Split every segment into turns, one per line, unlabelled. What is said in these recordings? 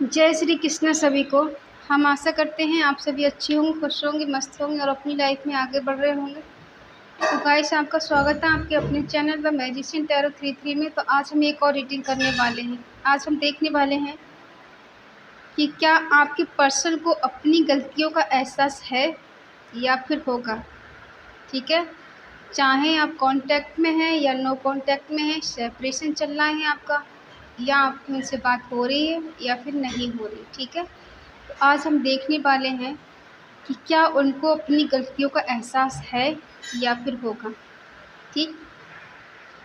जय श्री कृष्ण सभी को। हम आशा करते हैं आप सभी अच्छे होंगे, खुश होंगे, मस्त होंगे और अपनी लाइफ में आगे बढ़ रहे होंगे। तो गाइस, आपका स्वागत है आपके अपने चैनल द मैजिशियन टैरो 33 में। तो आज हम एक और रीडिंग करने वाले हैं। आज हम देखने वाले हैं कि क्या आपके पर्सन को अपनी गलतियों का एहसास है या फिर होगा। ठीक है, चाहे आप कांटेक्ट में हैं या नो कांटेक्ट में हैं, सेपरेशन चल रहा है आपका, या आपकी उनसे बात हो रही है या फिर नहीं हो रही। ठीक है, तो आज हम देखने वाले हैं कि क्या उनको अपनी गलतियों का एहसास है या फिर होगा। ठीक,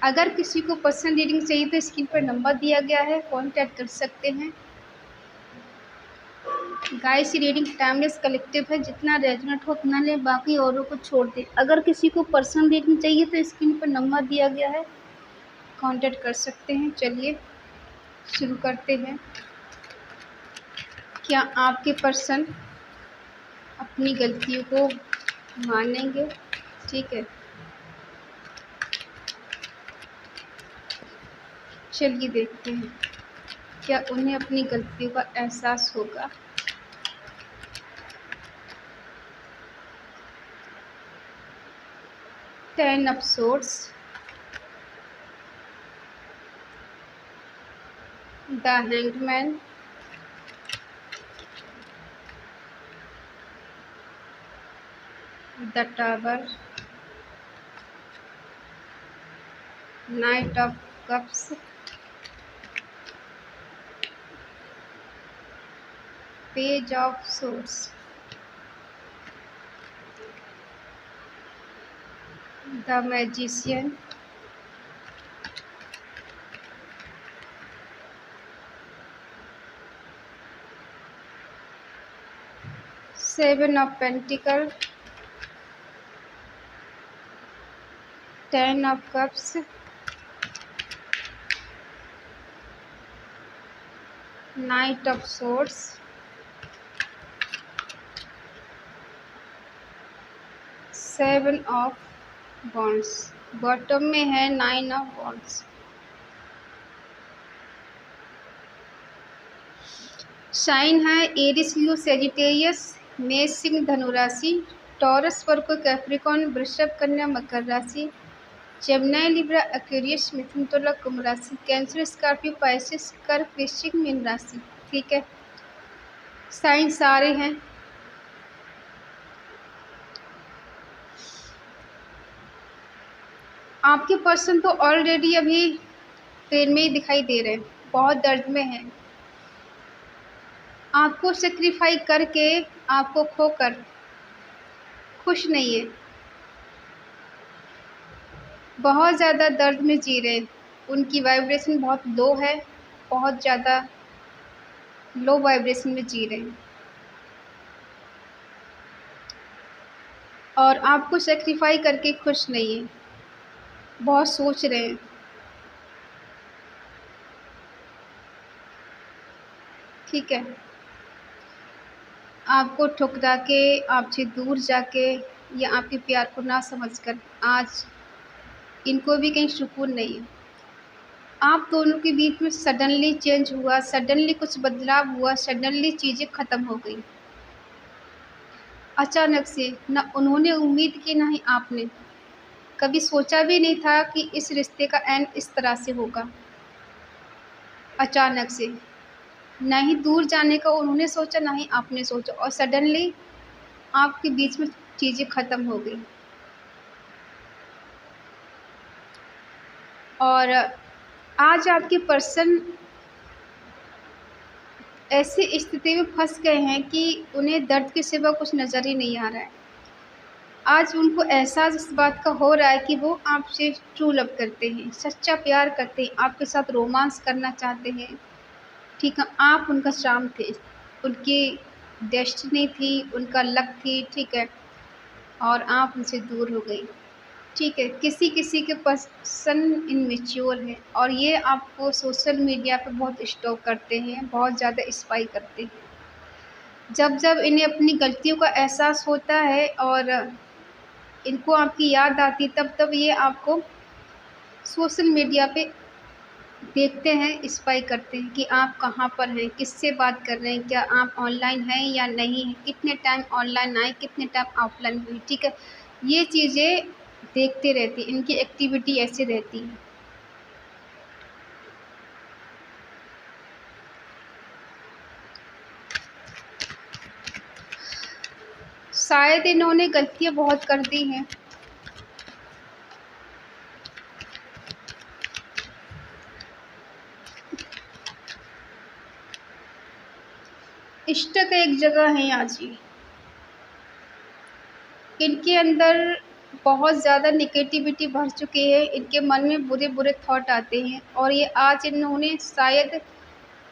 अगर किसी को पर्सनल रीडिंग चाहिए तो स्क्रीन पर नंबर दिया गया है, कांटेक्ट कर सकते हैं। गाइस, रीडिंग टाइमलेस कलेक्टिव है, जितना रेजोनेट हो उतना लें, बाकी औरों को छोड़ दें। अगर किसी को पर्सनल रीडिंग चाहिए तो स्क्रीन पर नंबर दिया गया है, कांटेक्ट कर सकते हैं। चलिए शुरू करते हैं। क्या आपके पर्सन अपनी गलतियों को मानेंगे? ठीक है, चलिए देखते हैं क्या उन्हें अपनी गलतियों का एहसास होगा। Ten of swords, the hanged man, the tower, night of cups, page of swords, the magician, seven of pentacle, ten of cups, night of swords, seven of wands. Bottom में है नाइन ऑफ वॉन्ड्स। साइन है Eris, लियो, Sagittarius, मेष, सिंह, धनु राशि, taurus, वर्गो, Capricorn, वृषभ, कन्या, मकर राशि, Gemini, Libra, Aquarius, मिथुन, तुला, कुंभ राशि, कैंसर, स्कॉर्पियो, पाइसेस, कर्क, वृश्चिक, मीन राशि। ठीक है, साइन सारे हैं। आपके पर्सन तो ऑलरेडी अभी पेन में ही दिखाई दे रहे हैं, बहुत दर्द में है। आपको सेक्रीफाई करके, आपको खोकर खुश नहीं है, बहुत ज़्यादा दर्द में जी रहे हैं। उनकी वाइब्रेशन बहुत लो है, बहुत ज़्यादा लो वाइब्रेशन में जी रहे हैं और आपको सेक्रीफाई करके खुश नहीं है, बहुत सोच रहे हैं। ठीक है, आपको ठुकरा के, आपसे दूर जाके या आपके प्यार को ना समझकर आज इनको भी कहीं सुकून नहीं है। आप दोनों के बीच में सडनली चेंज हुआ, सडनली कुछ बदलाव हुआ, सडनली चीज़ें ख़त्म हो गई अचानक से। ना उन्होंने उम्मीद की, ना ही आपने। कभी सोचा भी नहीं था कि इस रिश्ते का एंड इस तरह से होगा। अचानक से, ना ही दूर जाने का उन्होंने सोचा, ना ही आपने सोचा, और सडनली आपके बीच में चीज़ें ख़त्म हो गई। और आज आपके पर्सन ऐसी स्थिति में फंस गए हैं कि उन्हें दर्द के सिवा कुछ नज़र ही नहीं आ रहा है। आज उनको एहसास इस बात का हो रहा है कि वो आपसे ट्रू लव करते हैं, सच्चा प्यार करते हैं, आपके साथ रोमांस करना चाहते हैं। ठीक है, आप उनका चार्म थे, उनकी डेस्टिनी थी, उनका लक थी। ठीक है, और आप उनसे दूर हो गई। ठीक है, किसी किसी के पर्सन इनमेच्योर है और ये आपको सोशल मीडिया पे बहुत स्टॉक करते हैं, बहुत ज़्यादा स्पाई करते हैं। जब जब इन्हें अपनी गलतियों का एहसास होता है और इनको आपकी याद आती, तब तब ये आपको सोशल मीडिया पे देखते हैं, स्पाई करते हैं कि आप कहाँ पर हैं, किससे बात कर रहे हैं, क्या आप ऑनलाइन हैं या नहीं हैं, कितने टाइम ऑनलाइन आए, कितने टाइम ऑफलाइन हुई, ठीक है। ये चीज़ें देखते रहती हैं, इनकी एक्टिविटी ऐसे रहती है। शायद इन्होंने गलतियाँ बहुत कर दी हैं। इष्टक एक जगह है आज ही, इनके अंदर बहुत ज़्यादा नेगेटिविटी भर चुकी है, इनके मन में बुरे बुरे थॉट आते हैं और ये आज इन्होंने शायद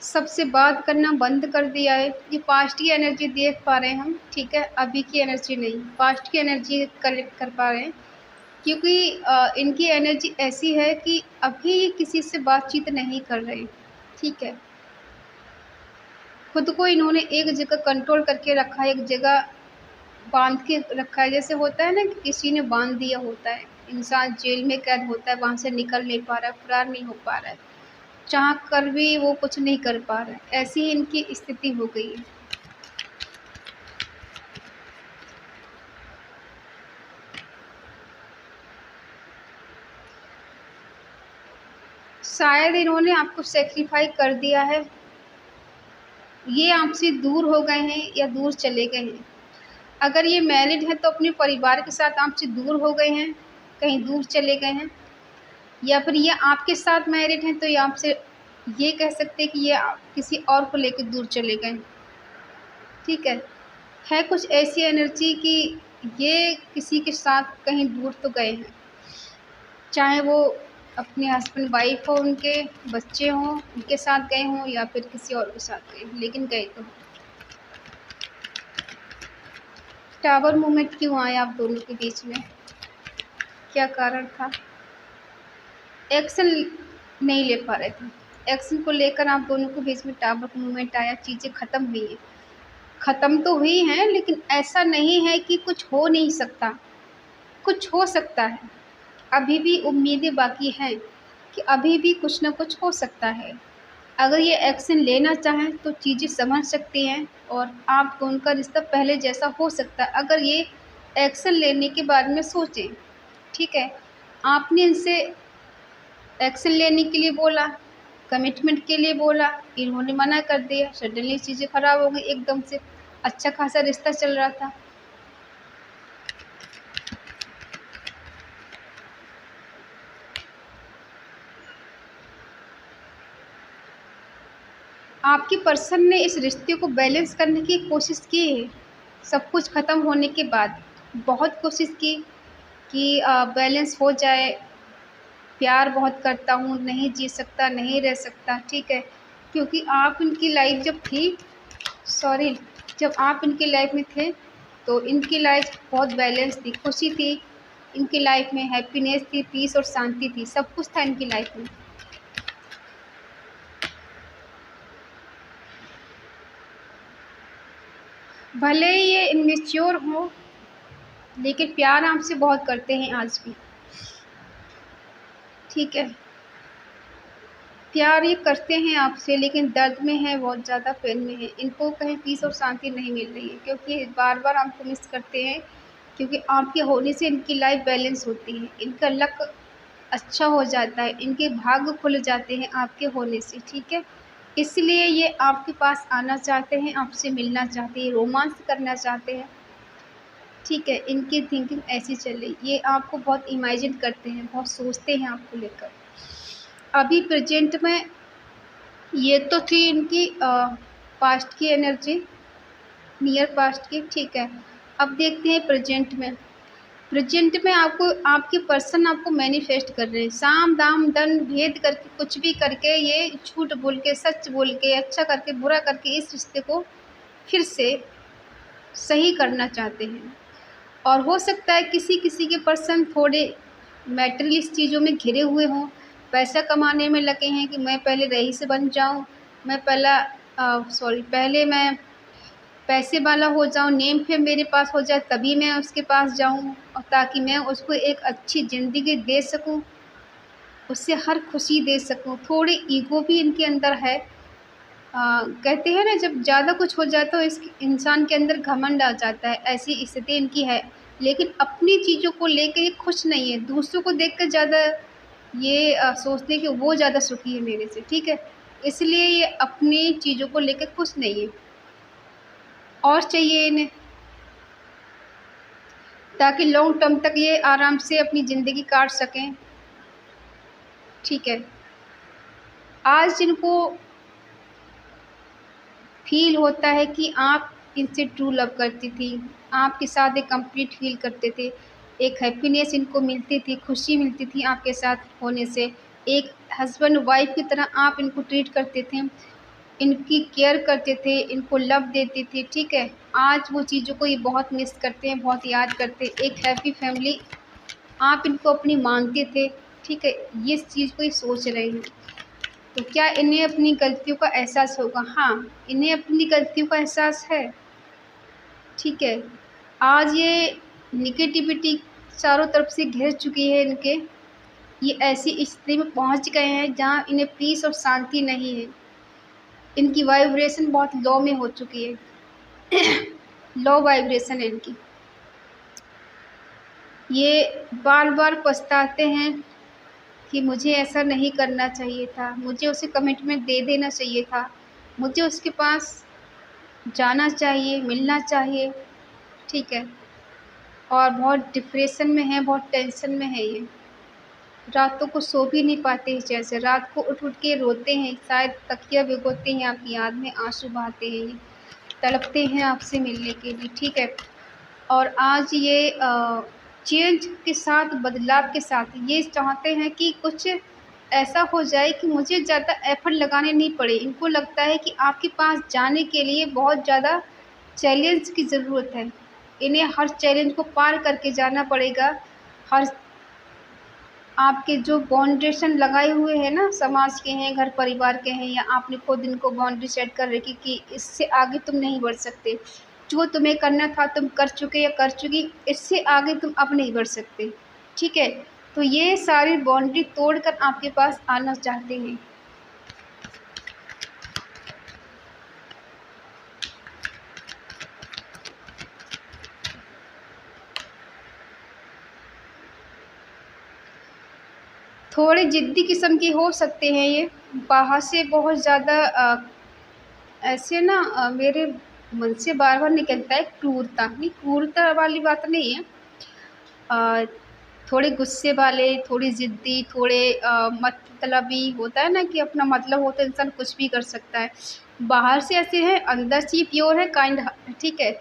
सबसे बात करना बंद कर दिया है। ये पास्ट की एनर्जी देख पा रहे हैं हम, ठीक है, अभी की एनर्जी नहीं, पास्ट की एनर्जी कलेक्ट कर पा रहे हैं। क्योंकि इनकी एनर्जी ऐसी है कि अभी ये किसी से बातचीत नहीं कर रहे, ठीक है। खुद को इन्होंने एक जगह कंट्रोल करके रखा है, एक जगह बांध के रखा है। जैसे होता है ना कि किसी ने बांध दिया होता है, इंसान जेल में कैद होता है, वहाँ से निकल नहीं पा रहा है, फरार नहीं हो पा रहा है, चाह कर भी वो कुछ नहीं कर पा रहा है। ऐसी ही इनकी स्थिति हो गई है। शायद इन्होंने आपको सेक्रीफाई कर दिया है, ये आपसे दूर हो गए हैं या दूर चले गए हैं। अगर ये मैरिड है तो अपने परिवार के साथ आपसे दूर हो गए हैं, कहीं दूर चले गए हैं, या फिर ये आपके साथ मैरिड हैं तो ये आपसे ये कह सकते हैं कि ये किसी और को लेकर दूर चले गए, ठीक है कुछ ऐसी एनर्जी कि ये किसी के साथ कहीं दूर तो गए हैं, चाहे वो अपने हस्बैंड वाइफ हो, उनके बच्चे हों, उनके साथ गए हों या फिर किसी और के साथ गए, लेकिन गए तो। टावर मूवमेंट क्यों आया आप दोनों के बीच में, क्या कारण था? एक्शन नहीं ले पा रहे थे, एक्शन को लेकर आप दोनों के बीच में टावर मूवमेंट आया, चीज़ें ख़त्म हुई हैं। ख़त्म तो हुई हैं लेकिन ऐसा नहीं है कि कुछ हो नहीं सकता, कुछ हो सकता है। अभी भी उम्मीदें बाकी हैं कि अभी भी कुछ ना कुछ हो सकता है। अगर ये एक्शन लेना चाहें तो चीज़ें समझ सकती हैं और आप दोनों का रिश्ता पहले जैसा हो सकता है, अगर ये एक्शन लेने के बारे में सोचें, ठीक है। आपने इनसे एक्शन लेने के लिए बोला, कमिटमेंट के लिए बोला, इन्होंने मना कर दिया, सडनली चीज़ें ख़राब हो गई एकदम से। अच्छा खासा रिश्ता चल रहा था। आपके पर्सन ने इस रिश्ते को बैलेंस करने की कोशिश की है, सब कुछ ख़त्म होने के बाद बहुत कोशिश की कि बैलेंस हो जाए, प्यार बहुत करता हूँ, नहीं जी सकता, नहीं रह सकता, ठीक है। क्योंकि आप इनकी लाइफ जब थी, सॉरी, जब आप इनकी लाइफ में थे तो इनकी लाइफ बहुत बैलेंस थी, खुशी थी, इनकी लाइफ में हैप्पीनेस थी, पीस और शांति थी, सब कुछ था इनकी लाइफ में। भले ही ये इमेच्योर हो लेकिन प्यार आपसे बहुत करते हैं आज भी, ठीक है। प्यार ये करते हैं आपसे लेकिन दर्द में है, बहुत ज़्यादा पेन में है। इनको कहीं पीस और शांति नहीं मिल रही है क्योंकि बार बार आपको मिस करते हैं, क्योंकि आपके होने से इनकी लाइफ बैलेंस होती है, इनका लक अच्छा हो जाता है, इनके भाग्य खुल जाते हैं आपके होने से, ठीक है। इसलिए ये आपके पास आना चाहते हैं, आपसे मिलना चाहते हैं, रोमांस करना चाहते हैं, ठीक है। इनकी थिंकिंग ऐसी चल रही, ये आपको बहुत इमेजिन करते हैं, बहुत सोचते हैं आपको लेकर। अभी प्रेजेंट में ये तो थी इनकी पास्ट की एनर्जी, नियर पास्ट की, ठीक है। अब देखते हैं प्रेजेंट में। प्रेजेंट में आपको आपके पर्सन आपको मैनिफेस्ट कर रहे हैं, साम दाम दंड भेद करके कुछ भी करके, ये झूठ बोल के, सच बोल के, अच्छा करके, बुरा करके इस रिश्ते को फिर से सही करना चाहते हैं। और हो सकता है किसी किसी के पर्सन थोड़े मैटेरियलिस्ट चीज़ों में घिरे हुए हों, पैसा कमाने में लगे हैं कि मैं पहले रईस बन जाऊं, मैं पहले मैं पैसे वाला हो जाऊं, नेम फेम मेरे पास हो जाए तभी मैं उसके पास जाऊं, और ताकि मैं उसको एक अच्छी ज़िंदगी दे सकूं, उससे हर खुशी दे सकूँ। थोड़ी ईगो भी इनके अंदर है। कहते हैं ना, जब ज़्यादा कुछ हो जाए तो इस इंसान के अंदर घमंड आ जाता है, ऐसी स्थिति इनकी है। लेकिन अपनी चीज़ों को लेके ये खुश नहीं है, दूसरों को देख कर ज़्यादा ये सोचते हैं कि वो ज़्यादा सुखी है मेरे से, ठीक है? इसलिए ये अपनी चीज़ों को लेकर खुश नहीं है और चाहिए इन्हें, ताकि लॉन्ग टर्म तक ये आराम से अपनी ज़िंदगी काट सकें, ठीक है? आज जिनको फ़ील होता है कि आप इनसे ट्रू लव करती थी, आपके साथ एक कंप्लीट फ़ील करते थे, एक हैप्पीनेस इनको मिलती थी, खुशी मिलती थी आपके साथ होने से, एक हस्बैंड वाइफ़ की तरह आप इनको ट्रीट करते थे, इनकी केयर करते थे, इनको लव देते थे, ठीक है? आज वो चीज़ों को ये बहुत मिस करते हैं, बहुत याद करते हैं। एक हैप्पी फैमिली आप इनको अपनी मानते थे, ठीक है? ये इस चीज़ को ये सोच रहे हैं। तो क्या इन्हें अपनी गलतियों का एहसास होगा? हाँ, इन्हें अपनी गलतियों का एहसास है, ठीक है। आज ये नेगेटिविटी चारों तरफ से घिर चुकी है इनके। ये ऐसी स्थिति में पहुंच गए हैं जहां इन्हें पीस और शांति नहीं है। इनकी वाइब्रेशन बहुत लो में हो चुकी है। लो वाइब्रेशन है इनकी। ये बार-बार पछताते हैं कि मुझे ऐसा नहीं करना चाहिए था, मुझे उसे कमिटमेंट दे देना चाहिए था, मुझे उसके पास जाना चाहिए, मिलना चाहिए, ठीक है? और बहुत डिप्रेशन में है, बहुत टेंशन में है ये। रातों को सो भी नहीं पाते हैं चैन से, रात को उठ-उठ के रोते हैं, शायद तकिया भिगोते हैं, आपकी याद में आँसू बहाते हैं ये, तड़पते हैं आपसे मिलने के लिए, ठीक है? और आज ये चेंज के साथ, बदलाव के साथ ये चाहते हैं कि कुछ ऐसा हो जाए कि मुझे ज़्यादा एफ़र्ट लगाने नहीं पड़े। इनको लगता है कि आपके पास जाने के लिए बहुत ज़्यादा चैलेंज की ज़रूरत है। इन्हें हर चैलेंज को पार करके जाना पड़ेगा। हर आपके जो बाउंडेशन लगाए हुए हैं ना, समाज के हैं, घर परिवार के हैं, या आपने खुद इनको बाउंड्री सेट कर रखी कि इससे आगे तुम नहीं बढ़ सकते। जो तुम्हें करना था तुम कर चुके या कर चुकी, इससे आगे तुम अब नहीं बढ़ सकते, ठीक है? तो ये सारी बाउंड्री तोड़कर आपके पास आना चाहते हैं। थोड़े ज़िद्दी किस्म के हो सकते हैं ये, बाहर से बहुत ज़्यादा ऐसे ना मेरे मन से बार-बार निकलता है क्रूरता। नहीं, क्रूरता वाली बात नहीं है। अ, थोड़े गुस्से वाले, थोड़ी ज़िद्दी, थोड़े मतलबी होता है ना कि अपना मतलब हो तो इंसान कुछ भी कर सकता है। बाहर से ऐसे हैं, अंदर से ये प्योर है, काइंड हार्ट, ठीक है?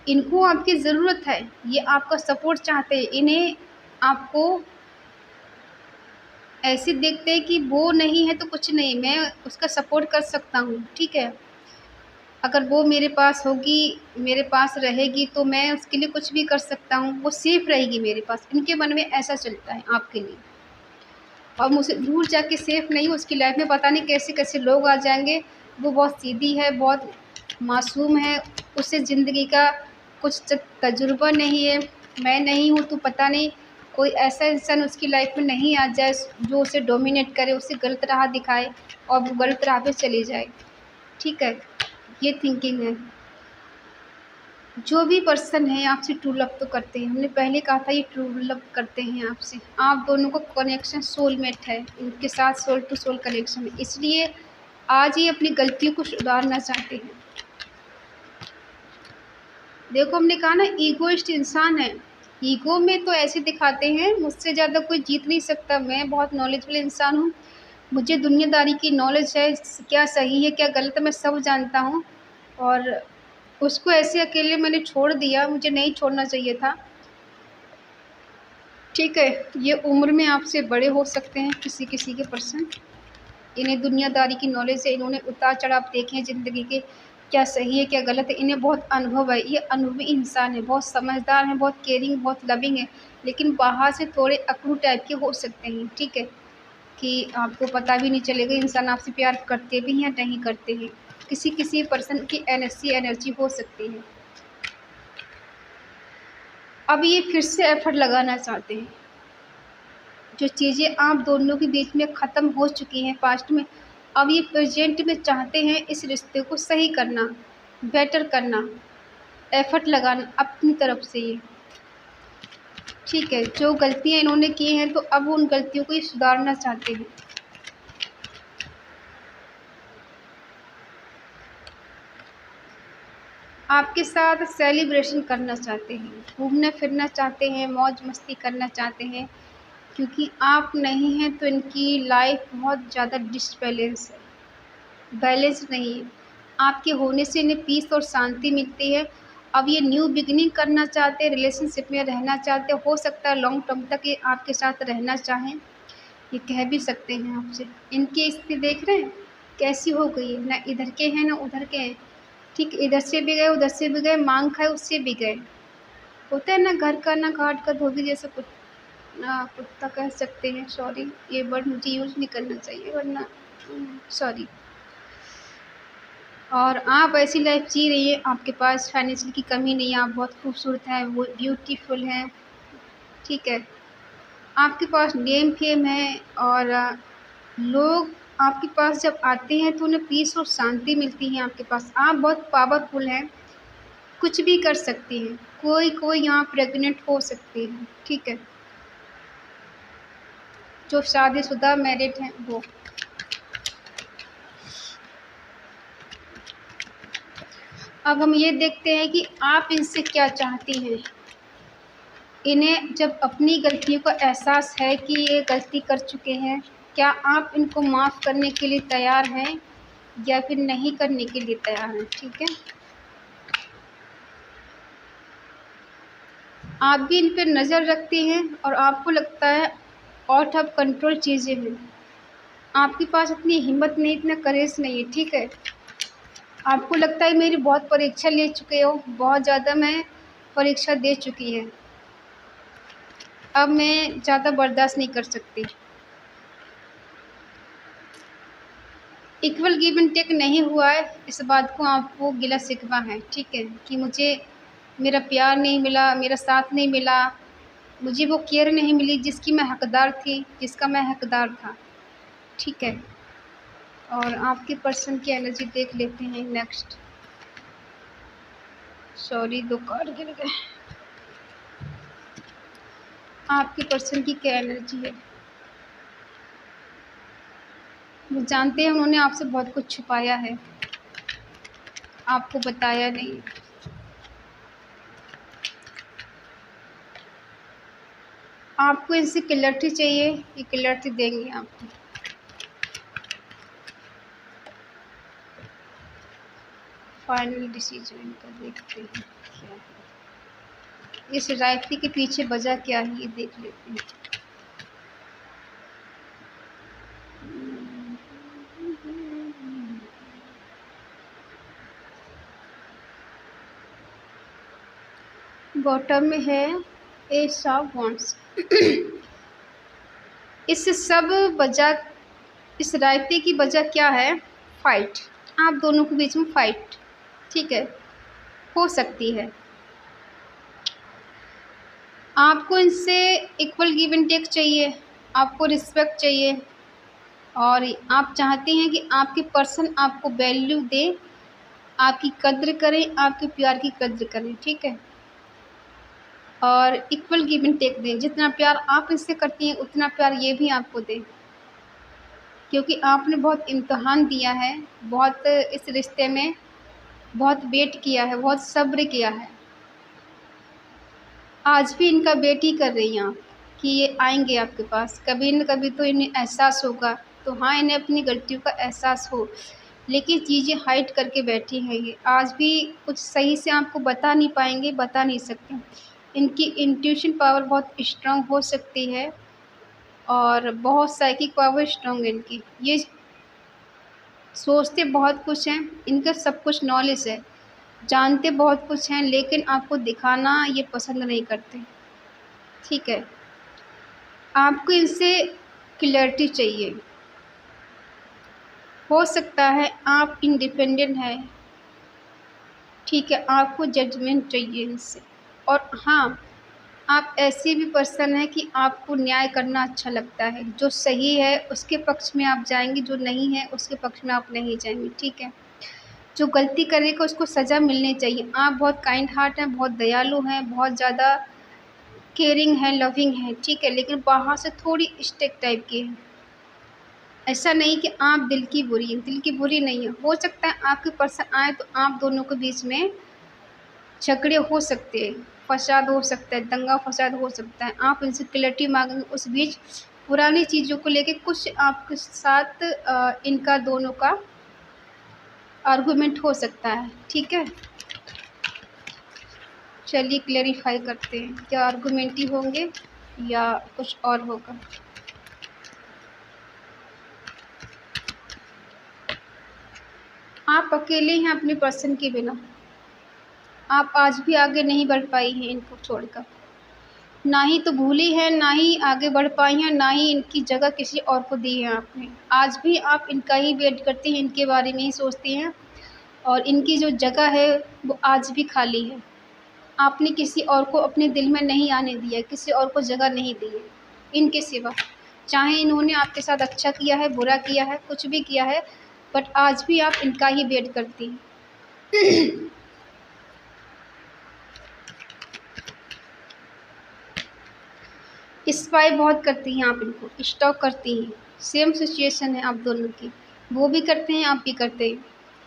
इनको आपकी ज़रूरत है, ये आपका सपोर्ट चाहते हैं। इन्हें आपको ऐसे देखते हैं कि वो नहीं है तो कुछ नहीं, मैं उसका सपोर्ट कर सकता हूँ, ठीक है? अगर वो मेरे पास होगी, मेरे पास रहेगी तो मैं उसके लिए कुछ भी कर सकता हूँ, वो सेफ़ रहेगी मेरे पास। इनके मन में ऐसा चलता है आपके लिए। और मुझसे दूर जाके सेफ़ नहीं, उसकी लाइफ़ में पता नहीं कैसे-कैसे लोग आ जाएँगे। वो बहुत सीधी है, बहुत मासूम है, उसे ज़िंदगी का कुछ तजुर्बा नहीं है। मैं नहीं हूँ तो पता नहीं कोई ऐसा इंसान उसकी लाइफ़ में नहीं आ जाए जो उसे डोमिनेट करे, उसे गलत राह दिखाए और वो गलत राह पे चली जाए, ठीक है? ये थिंकिंग है। जो भी पर्सन है आपसे ट्रू लव तो करते हैं, हमने पहले कहा था ये ट्रू लव करते हैं आपसे। आप दोनों का कनेक्शन सोलमेट है, इनके साथ सोल टू सोल कनेक्शन है, इसलिए आज ये अपनी गलतियों को सुधारना चाहते हैं। देखो, हमने कहा ना ईगोइस्ट इंसान है, ईगो में तो ऐसे दिखाते हैं मुझसे ज़्यादा कोई जीत नहीं सकता, मैं बहुत नॉलेजेबल इंसान हूँ, मुझे दुनियादारी की नॉलेज है, क्या सही है क्या गलत मैं सब जानता हूँ। और उसको ऐसे अकेले मैंने छोड़ दिया, मुझे नहीं छोड़ना चाहिए था, ठीक है? ये उम्र में आपसे बड़े हो सकते हैं किसी-किसी के पर्सन, इन्हें दुनियादारी की नॉलेज है, इन्होंने उतार-चढ़ाव देखे हैं ज़िंदगी के, क्या सही है क्या गलत है, इन्हें बहुत अनुभव है, ये अनुभवी इंसान है, बहुत समझदार हैं, बहुत केयरिंग, बहुत लविंग है, लेकिन बाहर से थोड़े अकड़ू टाइप के हो सकते हैं, ठीक है? कि आपको पता भी नहीं चलेगा इंसान आपसे प्यार करते भी हैं या नहीं करते हैं। किसी-किसी पर्सन की एनर्जी हो सकती है। अब ये फिर से एफ़र्ट लगाना चाहते हैं। जो चीज़ें आप दोनों के बीच में ख़त्म हो चुकी हैं पास्ट में, अब ये प्रेजेंट में चाहते हैं इस रिश्ते को सही करना, बेटर करना, एफ़र्ट लगाना अपनी तरफ से ये। ठीक है, जो गलतियाँ इन्होंने की हैं तो अब वो उन गलतियों को ये सुधारना चाहते हैं। आपके साथ सेलिब्रेशन करना चाहते हैं, घूमना फिरना चाहते हैं, मौज मस्ती करना चाहते हैं, क्योंकि आप नहीं हैं तो इनकी लाइफ बहुत ज़्यादा डिसबैलेंस है, बैलेंस नहीं है। आपके होने से इन्हें पीस और शांति मिलती है। अब ये न्यू बिगिनिंग करना चाहते हैं, रिलेशनशिप में रहना चाहते हैं। हो सकता है लॉन्ग टर्म तक ये आपके साथ रहना चाहें, ये कह भी सकते हैं आपसे। इनकी स्थिति देख रहे हैं कैसी हो गई है, ना इधर के हैं ना उधर के हैं। ठीक, इधर से भी गए उधर से भी गए, मांग खाए उससे भी गए। होता है ना घर का ना घाट का धोबी, जैसे कुछ ना कुत्ता कह सकते हैं। सॉरी, ये वर्ड मुझे यूज़ नहीं करना चाहिए वरना सॉरी। और आप ऐसी लाइफ जी रही है, आपके पास फाइनेंशियल की कमी नहीं है, आप बहुत खूबसूरत हैं, वो ब्यूटीफुल हैं। ठीक है, आपके पास नेम फेम है और लोग आपके पास जब आते हैं तो उन्हें पीस और शांति मिलती है आपके पास। आप बहुत पावरफुल हैं, कुछ भी कर सकती हैं। कोई यहाँ प्रेग्नेंट हो सकती है। ठीक है, जो शादीशुदा मैरिड हैं वो। अब हम ये देखते हैं कि आप इनसे क्या चाहती हैं। इन्हें जब अपनी गलतियों का एहसास है कि ये गलती कर चुके हैं, क्या आप इनको माफ़ करने के लिए तैयार हैं या फिर नहीं करने के लिए तैयार हैं। ठीक है, आप भी इन पर नज़र रखती हैं और आपको लगता है आउट ऑफ कंट्रोल चीज़ें हैं। आपके पास इतनी हिम्मत नहीं, इतना करेज नहीं है। ठीक है, आपको लगता है मेरी बहुत परीक्षा ले चुके हो, बहुत ज़्यादा मैं परीक्षा दे चुकी है, अब मैं ज़्यादा बर्दाश्त नहीं कर सकती। इक्वल गिव एंड टेक नहीं हुआ है, इस बात को आपको गिला शिकवा है। ठीक है, कि मुझे मेरा प्यार नहीं मिला, मेरा साथ नहीं मिला, मुझे वो केयर नहीं मिली जिसकी मैं हकदार थी, जिसका मैं हकदार था। ठीक है, और आपके पर्सन की एनर्जी देख लेते हैं नेक्स्ट। सॉरी, 2 कार्ड गिर गए। आपके पर्सन की क्या एनर्जी है। वो जानते हैं उन्होंने आपसे बहुत कुछ छुपाया है, आपको बताया नहीं। आपको इनसे क्लैरिटी चाहिए, ये क्लैरिटी देंगे आपको। फाइनल डिसीजन इनका देखते हैं क्या है। इस रायती के पीछे वजह क्या है ये देख लेते हैं। बॉटम में है एस ऑफ वॉन्ड्स। इस सब वजह, इस रायते की वजह क्या है। फाइट, आप दोनों के बीच में फाइट। ठीक है, हो सकती है। आपको इनसे इक्वल गिव एंड टेक चाहिए, आपको रिस्पेक्ट चाहिए और आप चाहते हैं कि आपके पर्सन आपको वैल्यू दे, आपकी कद्र करें, आपके प्यार की कद्र करें। ठीक है, और इक्वल गिव एंड टेक दें। जितना प्यार आप इससे करती हैं उतना प्यार ये भी आपको दें, क्योंकि आपने बहुत इम्तहान दिया है, बहुत इस रिश्ते में बहुत वेट किया है, बहुत सब्र किया है। आज भी इनका वेट ही कर रही हैं आप कि ये आएंगे आपके पास, कभी न कभी तो इन्हें एहसास होगा। तो हाँ, इन्हें अपनी गलतियों का एहसास हो, लेकिन चीज़ें हाइड करके बैठी हैं ये। आज भी कुछ सही से आपको बता नहीं पाएंगे, बता नहीं सकते। इनकी इंट्यूशन पावर बहुत स्ट्रांग हो सकती है और बहुत साइकिक पावर स्ट्रांग है इनकी। ये सोचते बहुत कुछ हैं, इनका सब कुछ नॉलेज है, जानते बहुत कुछ हैं, लेकिन आपको दिखाना ये पसंद नहीं करते। ठीक है, आपको इनसे क्लैरिटी चाहिए। हो सकता है आप इंडिपेंडेंट हैं। ठीक है, आपको जजमेंट चाहिए इनसे। और हाँ, आप ऐसे भी पर्सन हैं कि आपको न्याय करना अच्छा लगता है। जो सही है उसके पक्ष में आप जाएँगे, जो नहीं है उसके पक्ष में आप नहीं जाएँगे, ठीक है? जो गलती करेगा उसको सज़ा मिलनी चाहिए। आप बहुत काइंड हार्ट हैं, बहुत दयालु हैं, बहुत ज़्यादा केयरिंग हैं, लविंग हैं, ठीक है? लेकिन बाहर से थोड़ी स्टिक टाइप की हैं। ऐसा नहीं कि आप दिल की बुरी हैं, दिल की बुरी नहीं है। हो सकता है आपके पर्सन आए तो आप दोनों के बीच में झगड़े हो सकते हैं, फ़साद हो सकता है, दंगा-फ़साद हो सकता है। आप इनसे क्लैरिटी माँगेंगे, उस बीच पुरानी चीज़ों को लेके कुछ आपके साथ इनका दोनों का आर्गुमेंट हो सकता है, ठीक है? चलिए क्लैरिफ़ाई करते हैं, क्या आर्गुमेंट ही होंगे या कुछ और होगा? आप अकेले हैं अपने पर्सन के बिना। आप आज भी आगे नहीं बढ़ पाई हैं इनको छोड़कर। ना ही तो भूली हैं, ना ही आगे बढ़ पाई हैं, ना ही इनकी जगह किसी और को दी है आपने। आज भी आप इनका ही वेट करती हैं, इनके बारे में ही सोचती हैं और इनकी जो जगह है वो आज भी खाली है। आपने किसी और को अपने दिल में नहीं आने दिया, किसी और को जगह नहीं दी है इनके सिवा। चाहे इन्होंने आपके साथ अच्छा किया है, बुरा किया है, कुछ भी किया है, बट आज भी आप इनका ही वेट करती हैं। स्पाई बहुत करती हैं आप इनको, स्टॉक करती हैं। सेम सिचुएशन है आप दोनों की, वो भी करते हैं, आप भी करते हैं,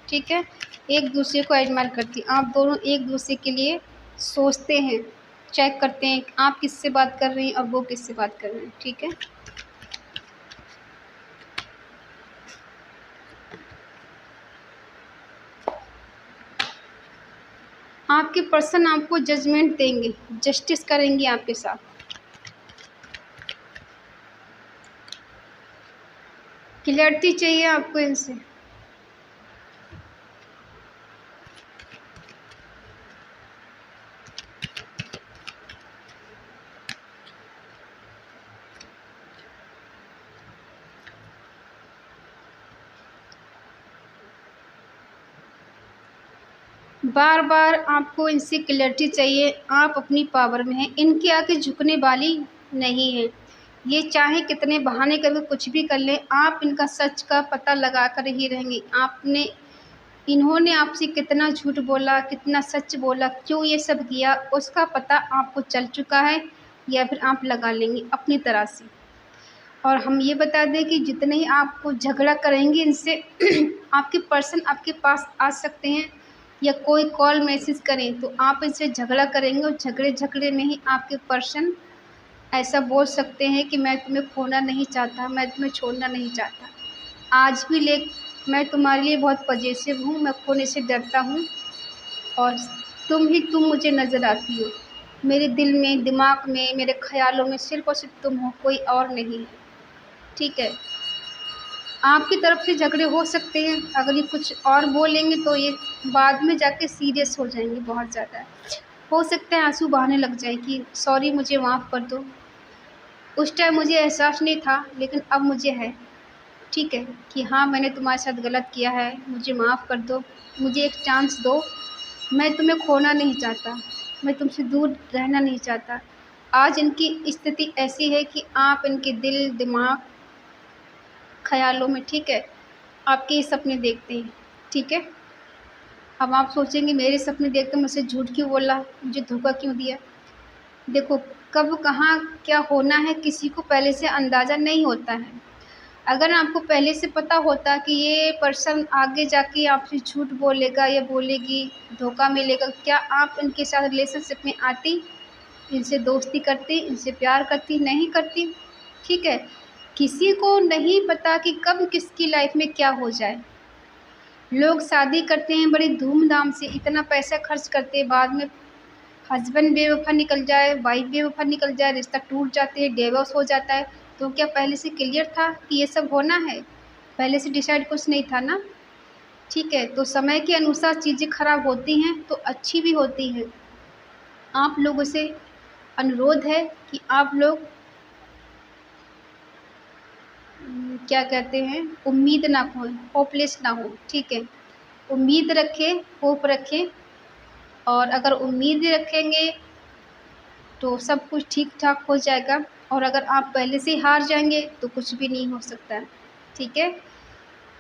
ठीक है? एक दूसरे को एडमायर करती हैं, आप दोनों एक दूसरे के लिए सोचते हैं, चेक करते हैं आप किससे बात कर रही हैं और वो किससे बात कर रहे हैं, ठीक है? आपके पर्सन आपको जजमेंट देंगे, जस्टिस करेंगे आपके साथ। क्लैरिटी चाहिए आपको इनसे। बार बार आपको इनसे क्लैरिटी चाहिए, आप अपनी पावर में हैं, इनके आगे झुकने वाली नहीं है। ये चाहे कितने बहाने करके कुछ भी कर लें, आप इनका सच का पता लगा कर ही रहेंगे। इन्होंने आपसे कितना झूठ बोला, कितना सच बोला, क्यों ये सब किया, उसका पता आपको चल चुका है या फिर आप लगा लेंगे अपनी तरह से। और हम ये बता दें कि जितने ही आपको झगड़ा करेंगे इनसे आपके पर्सन आपके पास आ सकते हैं या कोई कॉल मैसेज करें तो आप इनसे झगड़ा करेंगे और झगड़े में ही आपके पर्सन ऐसा बोल सकते हैं कि मैं तुम्हें खोना नहीं चाहता, मैं तुम्हें छोड़ना नहीं चाहता। आज भी मैं तुम्हारे लिए बहुत पजेसिव हूँ, मैं खोने से डरता हूँ और तुम मुझे नज़र आती हो। मेरे दिल में, दिमाग में, मेरे ख़्यालों में सिर्फ़ और सिर्फ़ तुम हो, कोई और नहीं है, ठीक है? आपकी तरफ से झगड़े हो सकते हैं, अगर ये कुछ और बोलेंगे तो ये बाद में जाके सीरियस हो जाएँगे बहुत ज़्यादा। हो सकता है आँसू बहाने लग जाएँ कि सॉरी मुझे माफ़ कर दो। उस टाइम मुझे एहसास नहीं था लेकिन अब मुझे है, ठीक है? कि हाँ मैंने तुम्हारे साथ गलत किया है, मुझे माफ़ कर दो, मुझे एक चांस दो, मैं तुम्हें खोना नहीं चाहता, मैं तुमसे दूर रहना नहीं चाहता। आज इनकी स्थिति ऐसी है कि आप इनके दिल, दिमाग, ख़यालों में, ठीक है, आपके ये सपने देखते हैं, ठीक है? अब आप सोचेंगे मेरे सपने देखकर मुझसे झूठ क्यों बोला, मुझे धोखा क्यों दिया? देखो कब कहाँ क्या होना है किसी को पहले से अंदाज़ा नहीं होता है। अगर आपको पहले से पता होता कि ये पर्सन आगे जाके आपसे झूठ बोलेगा या बोलेगी, धोखा मिलेगा, क्या आप इनके साथ रिलेशनशिप में आती? इनसे दोस्ती करती, इनसे प्यार करती? नहीं करती, ठीक है? किसी को नहीं पता कि कब किसकी लाइफ में क्या हो जाए। लोग शादी करते हैं बड़ी धूमधाम से, इतना पैसा खर्च करते हैं, बाद में हस्बैंड बेवफ़ा निकल जाए, वाइफ़ बेवफ़ा निकल जाए, रिश्ता टूट जाते हैं, डिवोर्स हो जाता है, तो क्या पहले से क्लियर था कि ये सब होना है? पहले से डिसाइड कुछ नहीं था ना, ठीक है? तो समय के अनुसार चीज़ें ख़राब होती हैं, तो अच्छी भी होती हैं। आप लोगों से अनुरोध है कि आप लोग क्या कहते हैं, उम्मीद ना खोएँ, होपलेस ना हों, ठीक है? उम्मीद रखें, होप रखें और अगर उम्मीद रखेंगे तो सब कुछ ठीक-ठाक हो जाएगा। और अगर आप पहले से ही हार जाएँगे तो कुछ भी नहीं हो सकता है, ठीक है?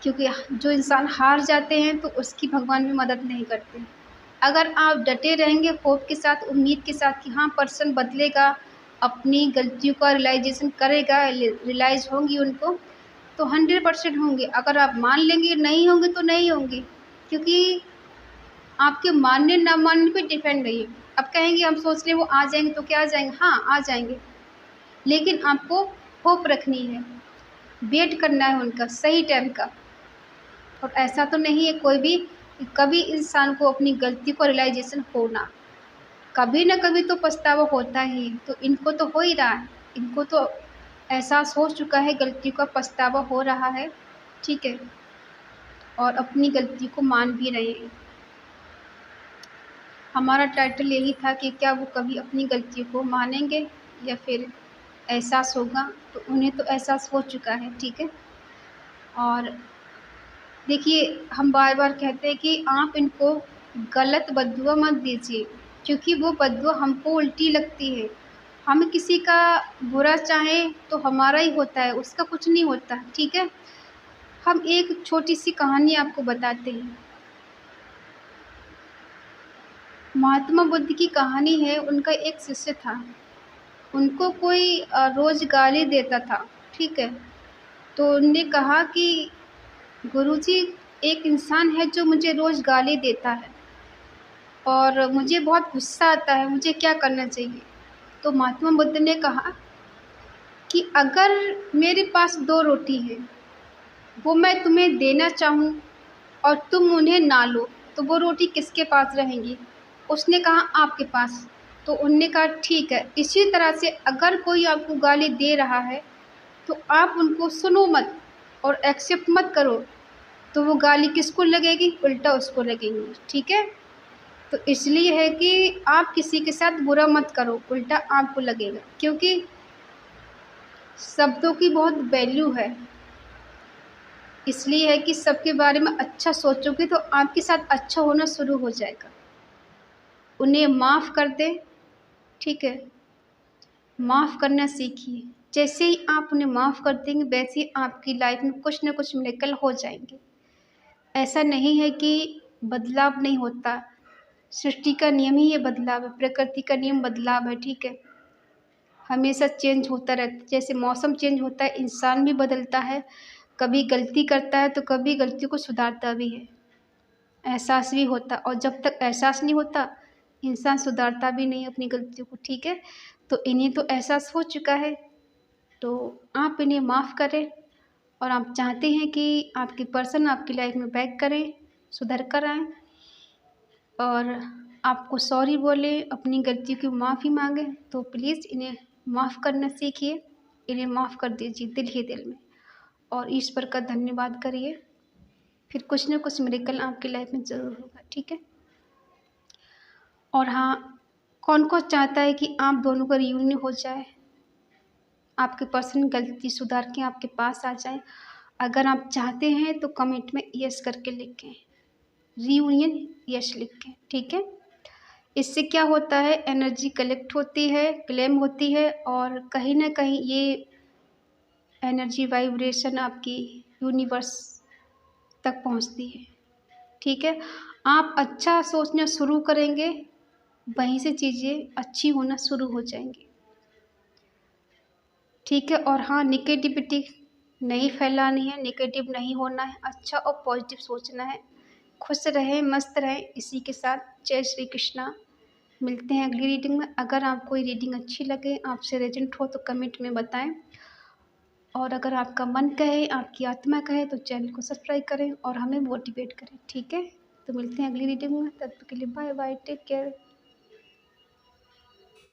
क्योंकि जो इंसान हार जाते हैं तो उसकी भगवान भी मदद नहीं करते। अगर आप डटे रहेंगे होप के साथ, उम्मीद के साथ कि हाँ पर्सन बदलेगा, अपनी गलतियों का रियलाइज़ेशन करेगा, रियलाइज़ होंगी उनको, तो 100% होंगे। अगर आप मान लेंगे नहीं होंगे तो नहीं होंगे, क्योंकि आपके मानने ना मानने पे डिपेंड नहीं है। अब कहेंगे हम सोच रहे हैं वो आ जाएँगे तो क्या आ जाएँगे? हाँ, आ जाएँगे। लेकिन आपको होप रखनी है, वेट करना है उनका सही टाइम का। और ऐसा तो नहीं है कोई भी कि कभी इंसान को अपनी गलती को रियलाइज़ेशन हो ना, कभी न कभी तो पछतावा होता ही है। तो इनको तो हो ही रहा है, इनको तो एहसास हो चुका है, गलतियों का पछतावा हो रहा है, ठीक है? और अपनी गलती को मान भी रहे हैं। हमारा टाइटल यही था कि क्या वो कभी अपनी गलतियों को मानेंगे या फिर एहसास होगा, तो उन्हें तो एहसास हो चुका है, ठीक है? और देखिए, हम बार-बार कहते हैं कि आप इनको गलत बद्दुआ मत दीजिए, क्योंकि वो बद्दुआ हमको उल्टी लगती है। हम किसी का बुरा चाहें तो हमारा ही होता है, उसका कुछ नहीं होता, ठीक है? हम एक छोटी-सी कहानी आपको बताते हैं। महात्मा बुद्ध की कहानी है, उनका एक शिष्य था। उनको कोई रोज़ गाली देता था, ठीक है? तो उनने कहा कि गुरुजी, एक इंसान है जो मुझे रोज़ गाली देता है और मुझे बहुत गुस्सा आता है, मुझे क्या करना चाहिए? तो महात्मा बुद्ध ने कहा कि अगर मेरे पास 2 रोटी है, वो मैं तुम्हें देना चाहूँ और तुम उन्हें ना लो, तो वो रोटी किसके पास रहेंगी? उसने कहा आपके पास। तो उनने कहा ठीक है, इसी तरह से अगर कोई आपको गाली दे रहा है, तो आप उनको सुनो मत और एक्सेप्ट मत करो, तो वो गाली किसको लगेगी? उल्टा उसको लगेंगी, ठीक है? तो इसलिए है कि आप किसी के साथ बुरा मत करो, उल्टा आपको लगेगा, क्योंकि शब्दों की बहुत वैल्यू है। इसलिए है कि सबके बारे में अच्छा सोचोगे तो आपके साथ अच्छा होना शुरू हो जाएगा। उन्हें माफ़ कर दें, ठीक है? माफ़ करना सीखिए। जैसे ही आप उन्हें माफ़ कर देंगे, वैसे ही आपकी लाइफ़ में कुछ न कुछ मिरेकल हो जाएँगे। ऐसा नहीं है कि बदलाव नहीं होता, सृष्टि का नियम ही ये बदलाव है, प्रकृति का नियम बदलाव है, ठीक है? हमेशा चेंज होता रहता है, जैसे मौसम चेंज होता है, इंसान भी बदलता है, कभी गलती करता है तो कभी गलती को सुधारता भी है, एहसास भी होता है और जब तक एहसास नहीं होता, इंसान सुधारता भी नहीं अपनी गलतियों को, ठीक है? तो इन्हें तो एहसास हो चुका है, तो आप इन्हें माफ़ करें और आप चाहते हैं कि आपकी पर्सन आपकी लाइफ़ में बैक करें, सुधर कर आएँ और आपको सॉरी बोले, अपनी गलती की माफ़ी माँगे, तो प्लीज़ इन्हें माफ़ करना सीखिए, इन्हें माफ़ कर दीजिए दिल ही दिल में और ईश्वर का धन्यवाद करिए, फिर कुछ न कुछ मिरेकल आपकी लाइफ़ में ज़रूर होगा, ठीक है? और हाँ, कौन-कौन चाहता है कि आप दोनों का रियूनियन हो जाए, आपके पर्सन गलती सुधार के आपके पास आ जाए? अगर आप चाहते हैं तो कमेंट में येस करके लिखें, रियूनियन येस लिख के, ठीक है? इससे क्या होता है, एनर्जी कलेक्ट होती है, क्लेम होती है और कहीं न कहीं ये एनर्जी वाइब्रेशन आपकी यूनिवर्स तक पहुंचती है, ठीक है? आप अच्छा सोचना शुरू करेंगे, वहीं से चीज़ें अच्छी होना शुरू हो जाएँगी, ठीक है? और हाँ, नेगेटिविटी नहीं फैलानी है, नेगेटिव नहीं होना है, अच्छा और पॉजिटिव सोचना है। खुश रहें, मस्त रहें, इसी के साथ जय श्री कृष्णा। मिलते हैं अगली रीडिंग में। अगर आपको ये रीडिंग अच्छी लगे, आपसे रेज़ोनेट हो तो कमेंट में बताएँ और अगर आपका मन कहे, आपकी आत्मा कहे तो चैनल को सब्सक्राइब करें और हमें मोटिवेट करें, ठीक है? तो मिलते हैं अगली रीडिंग में, तब तक के लिए बाय बाय, टेक केयर।